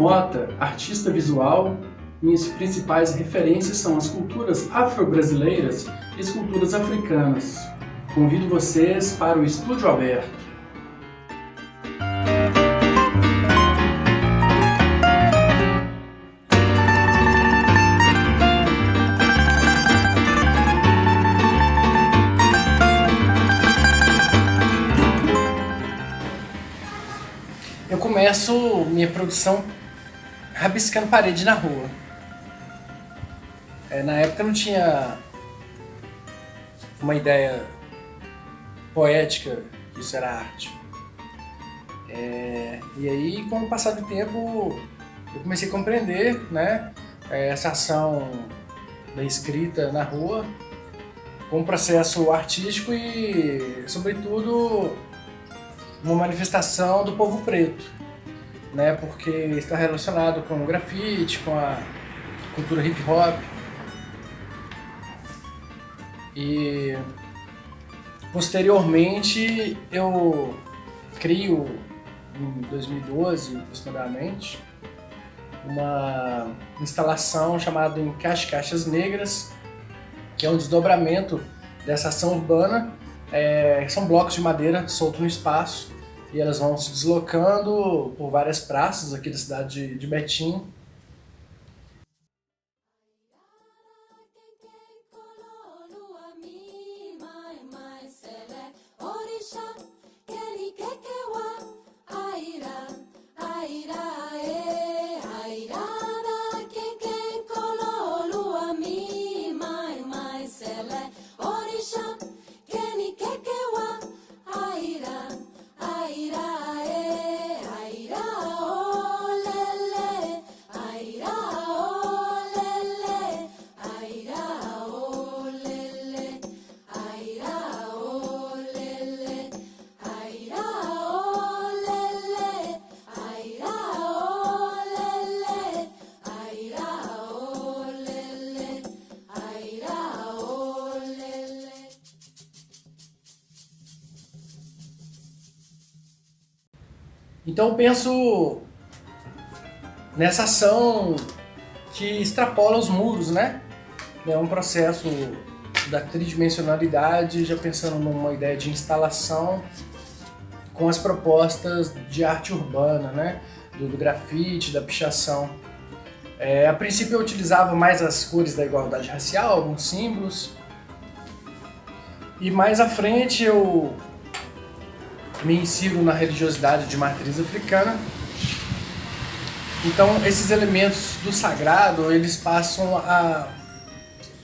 Mota, artista visual. Minhas principais referências são as culturas afro-brasileiras e as culturas africanas. Convido vocês para o Estúdio Aberto. Eu começo minha produção rabiscando parede na rua. Na época não tinha uma ideia poética que isso era arte. E aí, com o passar do tempo, eu comecei a compreender, né, essa ação da escrita na rua como um processo artístico e, sobretudo, uma manifestação do povo preto, né, porque está relacionado com o grafite, com a cultura hip hop. E posteriormente eu crio, em 2012 aproximadamente, uma instalação chamada Encaixe Caixas Negras, que é um desdobramento dessa ação urbana. São blocos de madeira soltos no espaço e elas vão se deslocando por várias praças aqui da cidade de Betim. Então eu penso nessa ação que extrapola os muros, né? É um processo da tridimensionalidade, já pensando numa ideia de instalação com as propostas de arte urbana, né? Do grafite, da pichação. A princípio eu utilizava mais as cores da igualdade racial, alguns símbolos. E mais à frente eu me insiro na religiosidade de matriz africana. Então esses elementos do sagrado, eles passam a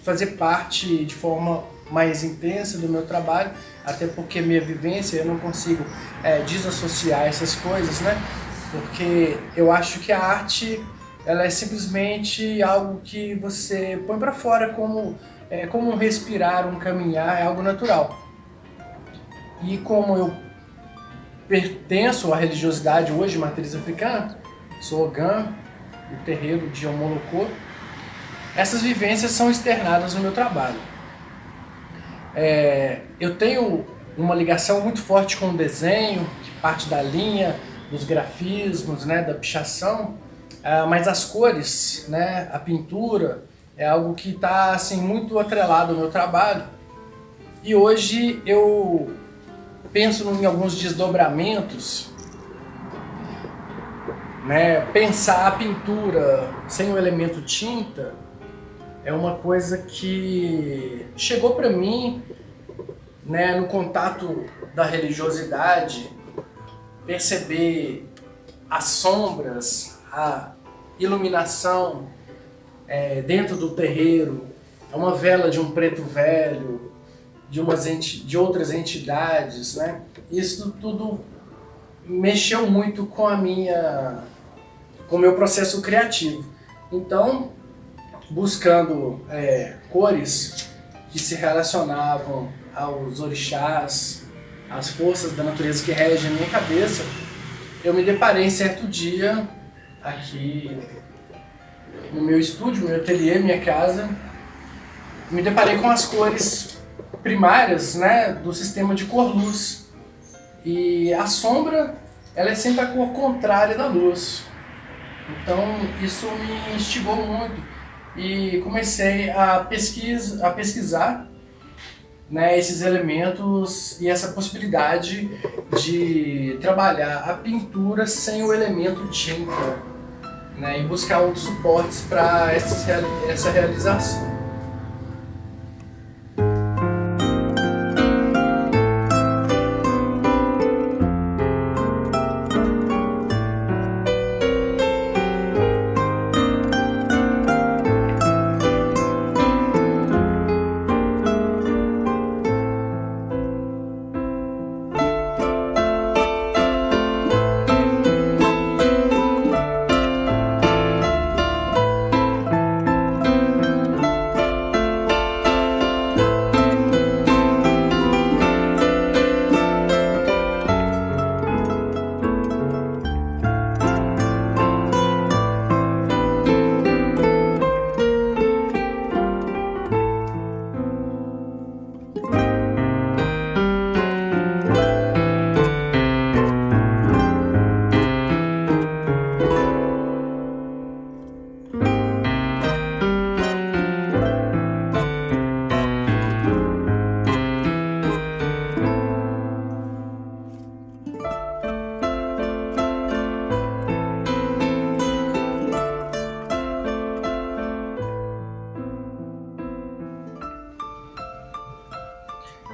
fazer parte de forma mais intensa do meu trabalho, até porque minha vivência eu não consigo desassociar essas coisas, né? Porque eu acho que a arte, ela é simplesmente algo que você põe para fora como um respirar, um caminhar, é algo natural. E como eu pertenço à religiosidade hoje de matriz africana, sou Ogã, do terreiro de Omolocô, essas vivências são externadas no meu trabalho. Eu tenho uma ligação muito forte com o desenho, que parte da linha, dos grafismos, né, da pichação, mas as cores, né, a pintura, é algo que está assim, muito atrelado ao meu trabalho. E hoje eu penso em alguns desdobramentos, né? Pensar a pintura sem o elemento tinta é uma coisa que chegou para mim, né, no contato da religiosidade, perceber as sombras, a iluminação dentro do terreiro, uma vela de um preto velho, de outras entidades, né? Isso tudo mexeu muito com o meu processo criativo. Então, buscando cores que se relacionavam aos orixás, às forças da natureza que regem a minha cabeça, eu me deparei certo dia aqui no meu estúdio, meu ateliê, minha casa, me deparei com as cores primárias, né, do sistema de cor-luz. E a sombra, ela é sempre a cor contrária da luz. Então isso me instigou muito e comecei a pesquisar, né, esses elementos e essa possibilidade de trabalhar a pintura sem o elemento tinta, né, e buscar outros suportes para essa realização.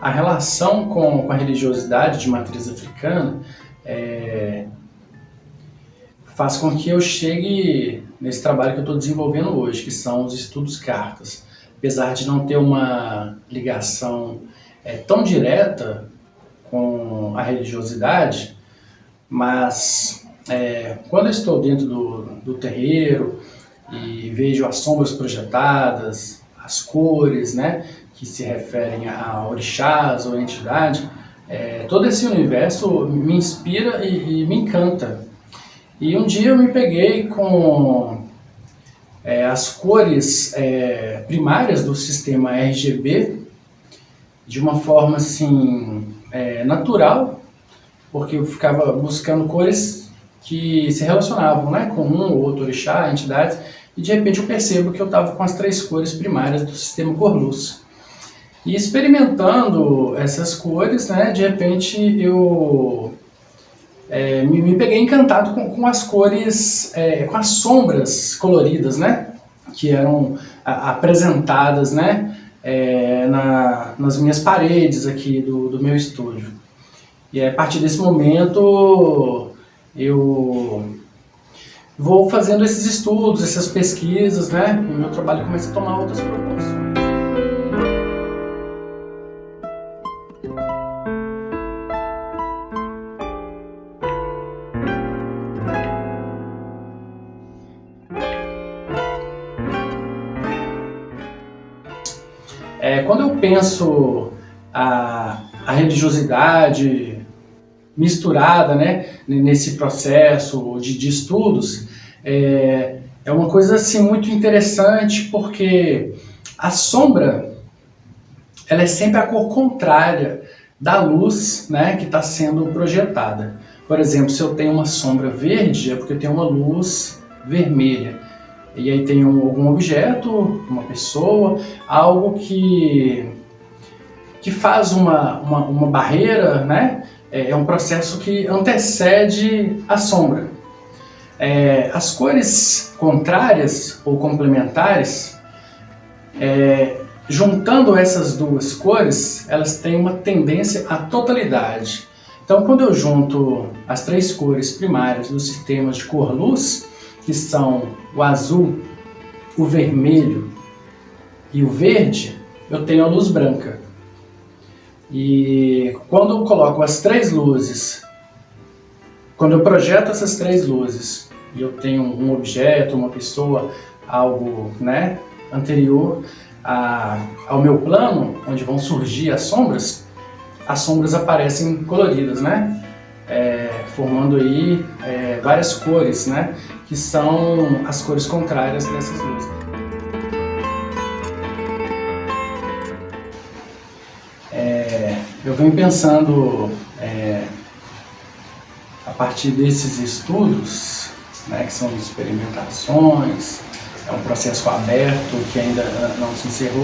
A relação com a religiosidade de matriz africana faz com que eu chegue nesse trabalho que eu estou desenvolvendo hoje, que são os estudos cartas. Apesar de não ter uma ligação tão direta com a religiosidade, mas quando eu estou dentro do terreiro e vejo as sombras projetadas, as cores, né, que se referem a orixás ou entidade, todo esse universo me inspira e me encanta. E um dia eu me peguei com as cores primárias do sistema RGB de uma forma assim natural, porque eu ficava buscando cores que se relacionavam, né, com um ou outro orixá, entidades, e de repente eu percebo que eu estava com as 3 cores primárias do sistema cor-luz. E experimentando essas cores, né, de repente eu me peguei encantado com as cores, com as sombras coloridas, né, que eram apresentadas, né, nas minhas paredes aqui do meu estúdio. E a partir desse momento eu vou fazendo esses estudos, essas pesquisas, né, e o meu trabalho começa a tomar outras proporções. Quando eu penso a religiosidade misturada, né, nesse processo de estudos, é uma coisa assim, muito interessante, porque a sombra ela é sempre a cor contrária da luz, né, que está sendo projetada. Por exemplo, se eu tenho uma sombra verde, é porque eu tenho uma luz vermelha. E aí tem algum objeto, uma pessoa, algo que faz uma barreira, né? É um processo que antecede a sombra. As cores contrárias ou complementares, juntando essas duas cores, elas têm uma tendência à totalidade. Então, quando eu junto as 3 cores primárias dos sistemas de cor-luz, que são o azul, o vermelho e o verde, eu tenho a luz branca. E quando eu coloco as 3 luzes, quando eu projeto essas 3 luzes, e eu tenho um objeto, uma pessoa, algo, né, anterior ao meu plano, onde vão surgir as sombras aparecem coloridas, né? Formando aí várias cores, né, que são as cores contrárias dessas luzes. Eu venho pensando, a partir desses estudos, né, que são experimentações, é um processo aberto que ainda não se encerrou.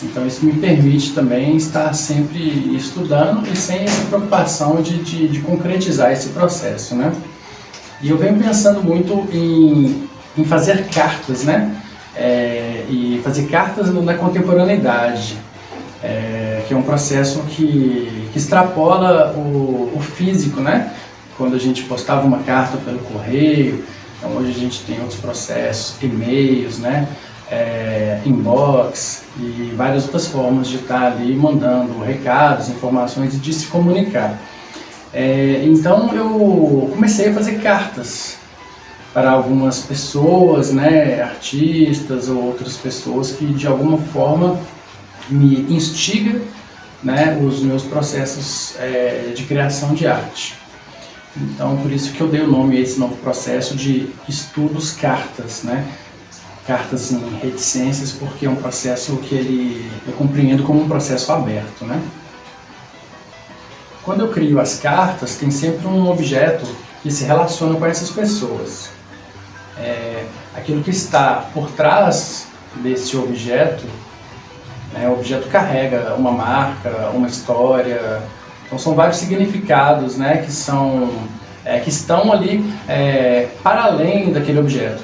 Então isso me permite também estar sempre estudando e sem essa preocupação de concretizar esse processo, né? E eu venho pensando muito em fazer cartas, né? E fazer cartas na contemporaneidade, que é um processo que extrapola o físico, né? Quando a gente postava uma carta pelo correio, então hoje a gente tem outros processos, e-mails, né? Inbox e várias outras formas de estar ali mandando recados, informações e de se comunicar. Então eu comecei a fazer cartas para algumas pessoas, né, artistas ou outras pessoas que de alguma forma me instigam, né, os meus processos de criação de arte. Então por isso que eu dei o nome a esse novo processo de estudos cartas, né? Cartas em reticências, porque é um processo que eu compreendo como um processo aberto, né? Quando eu crio as cartas, tem sempre um objeto que se relaciona com essas pessoas. Aquilo que está por trás desse objeto, né, o objeto carrega uma marca, uma história. Então são vários significados, né, que estão ali para além daquele objeto.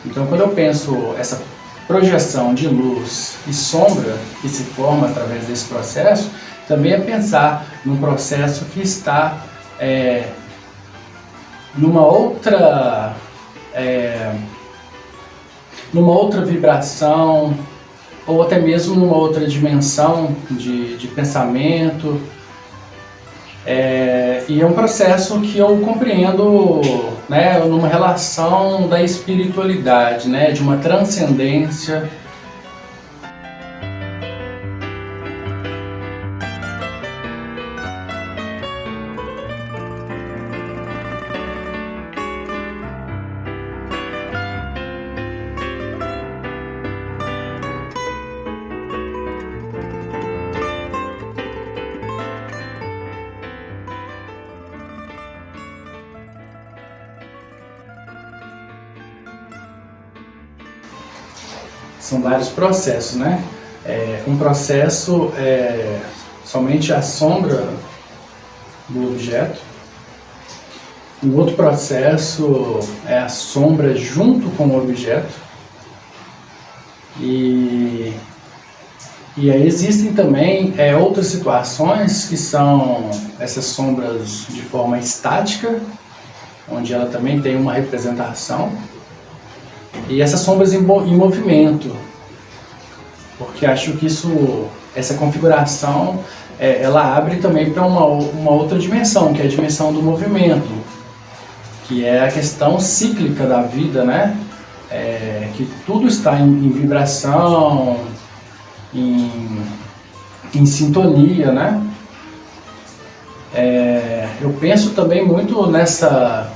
Então quando eu penso essa projeção de luz e sombra que se forma através desse processo, também é pensar num processo que está numa outra vibração, ou até mesmo numa outra dimensão de pensamento. E é um processo que eu compreendo, né, numa relação da espiritualidade, né, de uma transcendência. São vários processos, né? Um processo é somente a sombra do objeto. Um outro processo é a sombra junto com o objeto. E aí existem também outras situações que são essas sombras de forma estática, onde ela também tem uma representação. E essas sombras em movimento, porque acho que essa configuração, ela abre também para uma outra dimensão, que é a dimensão do movimento, que é a questão cíclica da vida, né? Que tudo está em vibração, em sintonia, né? Eu penso também muito nessa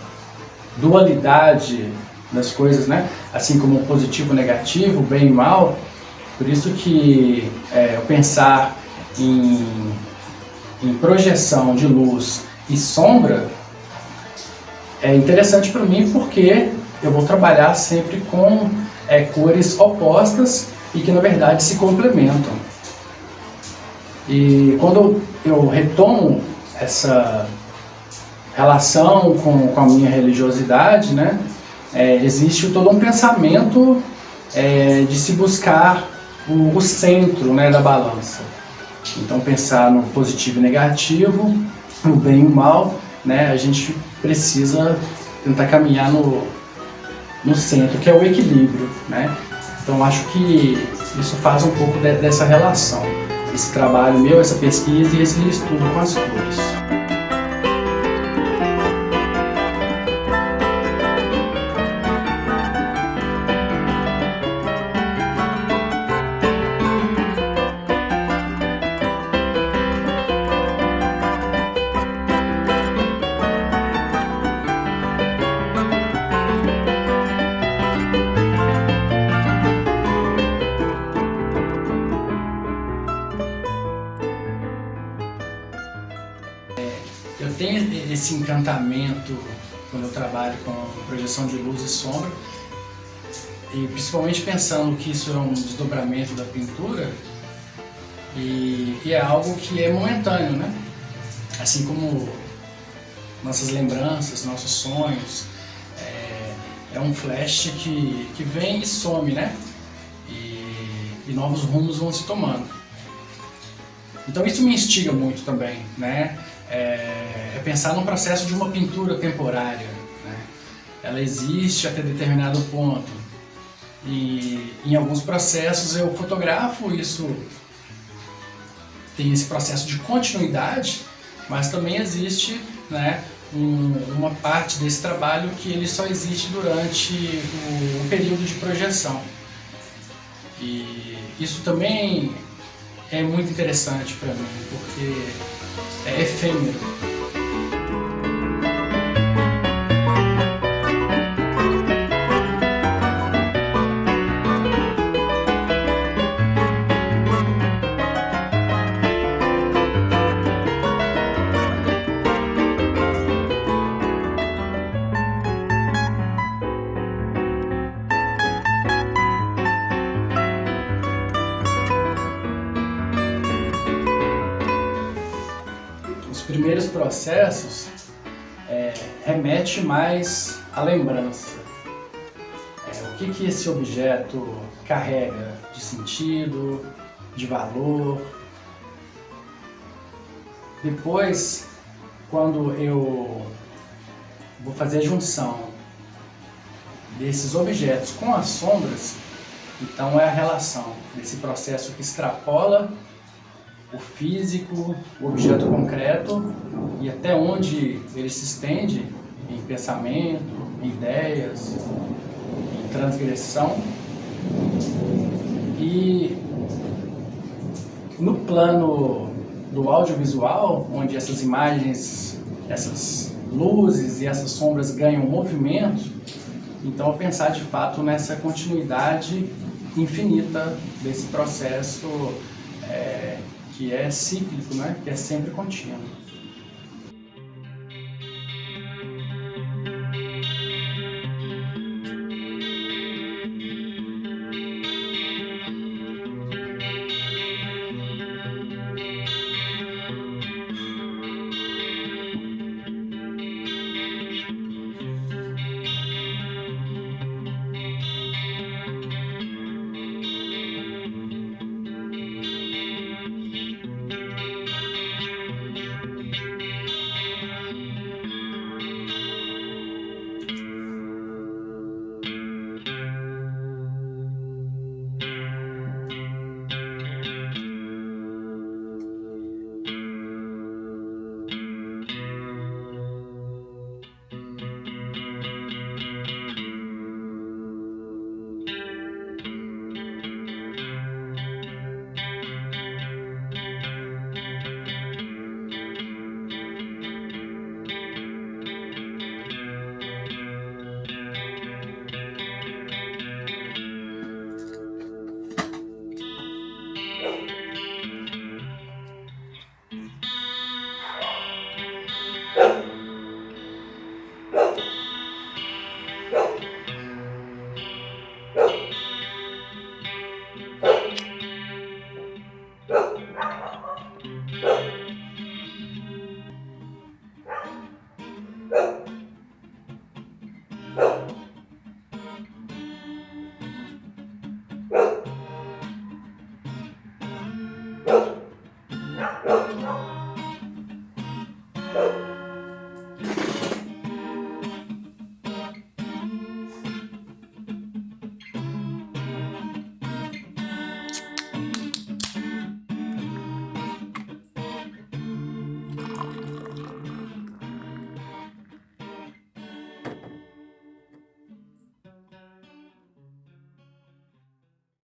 dualidade das coisas, né? Assim como o positivo e o negativo, bem e mal. Por isso que eu pensar em projeção de luz e sombra é interessante para mim, porque eu vou trabalhar sempre com cores opostas e que na verdade se complementam. E quando eu retomo essa relação com a minha religiosidade, né? Existe todo um pensamento de se buscar o centro, né, da balança. Então pensar no positivo e negativo, no bem e no mal, né, a gente precisa tentar caminhar no centro, que é o equilíbrio, né? Então acho que isso faz um pouco dessa relação, esse trabalho meu, essa pesquisa e esse estudo com as cores. Eu tenho esse encantamento quando eu trabalho com projeção de luz e sombra, e principalmente pensando que isso é um desdobramento da pintura e é algo que é momentâneo, né? Assim como nossas lembranças, nossos sonhos, é um flash que vem e some, né? E novos rumos vão se tomando. Então isso me instiga muito também, né? É pensar no processo de uma pintura temporária, né? Ela existe até determinado ponto e em alguns processos eu fotografo isso, tem esse processo de continuidade, mas também existe, né, uma parte desse trabalho que ele só existe durante o período de projeção. E isso também é muito interessante para mim, porque é efêmero. Os primeiros processos remete mais à lembrança. O que esse objeto carrega de sentido, de valor. Depois, quando eu vou fazer a junção desses objetos com as sombras, então é a relação desse processo que extrapola o físico, o objeto concreto e até onde ele se estende em pensamento, em ideias, em transgressão. E no plano do audiovisual, onde essas imagens, essas luzes e essas sombras ganham movimento, então pensar de fato nessa continuidade infinita desse processo que é cíclico, né? Que é sempre contínuo.